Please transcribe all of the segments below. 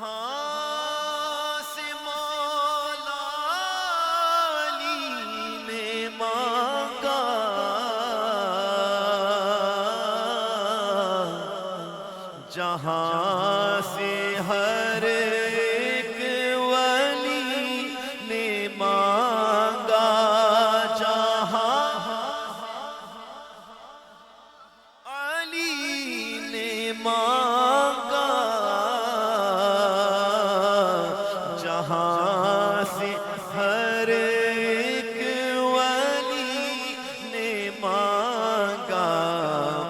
جہاں سے مولا علی نے مانگا، جہاں سے ہر ایک ولی نے مانگا، جہاں علی نے مانگا، جہاں سے ہر ایک ولی نے مانگا،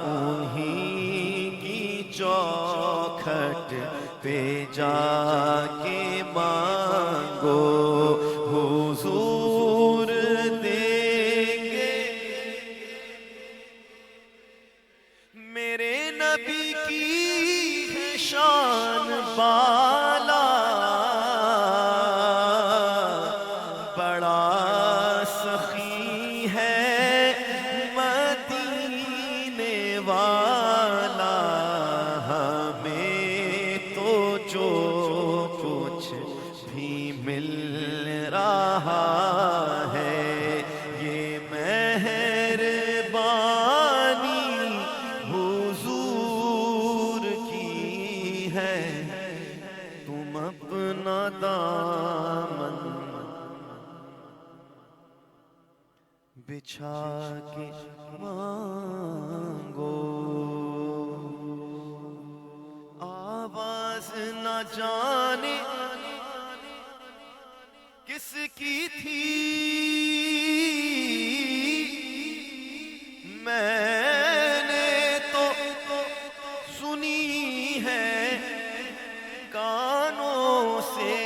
انہیں کی چوکھٹ پہ جا کے مانگو، حضور دیں گے میرے نبی کی ہے شان بالا، بڑا سخی ہے مدینے والا، ہمیں تو جو کچھ بھی مل رہا ہے یہ مہربانی حضور کی ہے، تم اپنا دامن بچھا کے مانگو، آواز نہ جانے کس کی تھی، میں نے تو سنی ہے کانوں سے،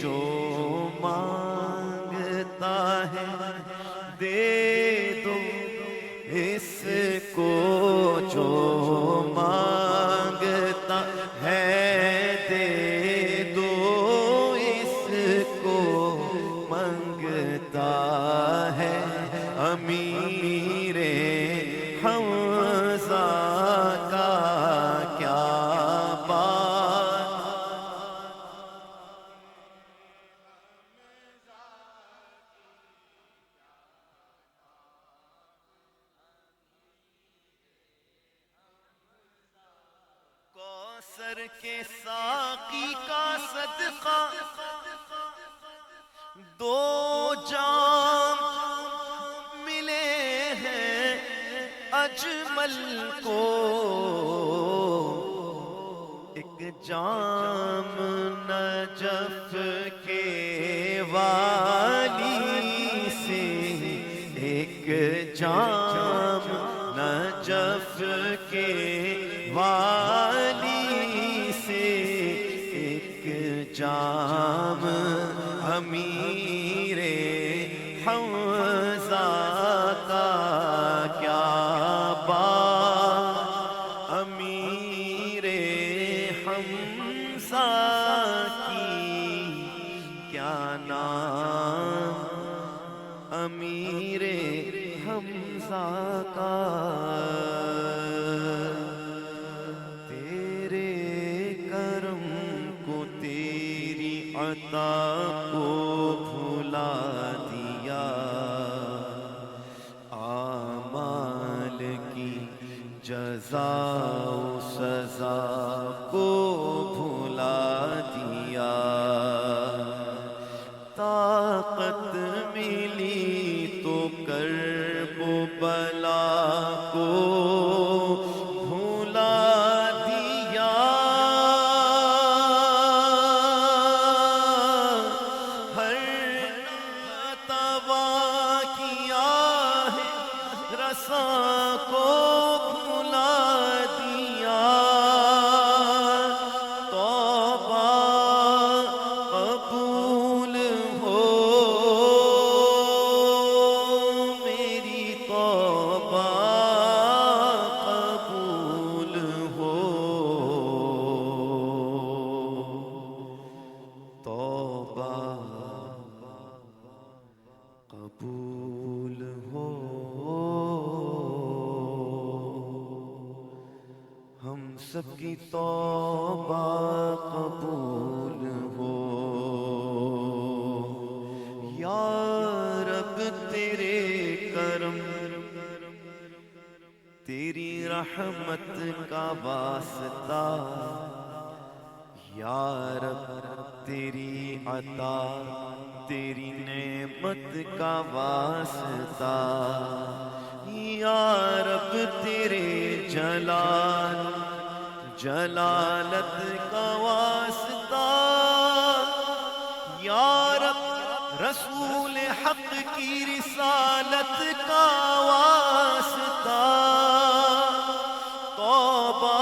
جو مانگتا ہے دے دو اس کو، جو مانگتا ہے دے دو اس کو، منگتا ہے امیر حمزہ کا کیا بات، کوثر کے ساقی کا صدقہ دو جام ملے ہیں اجمل کو، ایک جام نجف کے والی سے، ایک جام نجف کے والی سے، ایک جام امیر حمزہ کا کیا بات، امیر حمزہ کی کیا نام، امیر حمزہ کا، تیرے کرم کو تیری عطا کو بھلا دیا، اعمال کی جزا و سزا کو بھلا دیا، طاقت ملی تو کرب و بلا کو بھلا دیا، سب کی توبہ قبول ہو یا رب تیرے کرم تیری رحمت کا واسطہ یا رب تیری عطا تیری نعمت کا واسطہ یا رب تیرے جلالت کا واسطہ یا رب رسول حق کی رسالت کا واسطہ توبہ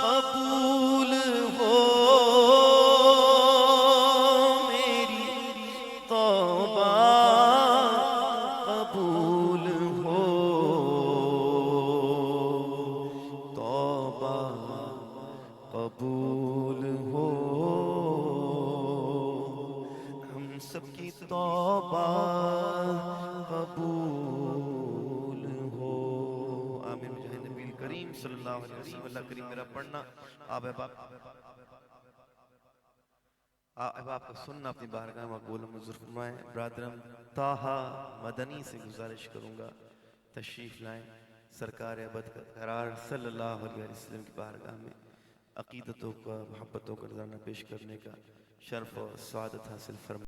قبول ہو میری توبہ قبول ہو توبہ قبول ہو ہم سب کی توبہ قبول ہو آمین بجاہ نبی کریم صلی اللہ علیہ وسلم اللہ کریم میرا پڑھنا آپ کا سننا اپنی بارگاہ مقبول منظور فرمائیں برادرم طاہا مدنی سے گزارش کروں گا تشریف لائیں سرکار ابد کا قرار صلی اللہ علیہ وسلم کی بارگاہ میں عقیدتوں کا محبتوں کا نذرانہ پیش کرنے کا شرف و سعادت حاصل فرمائیں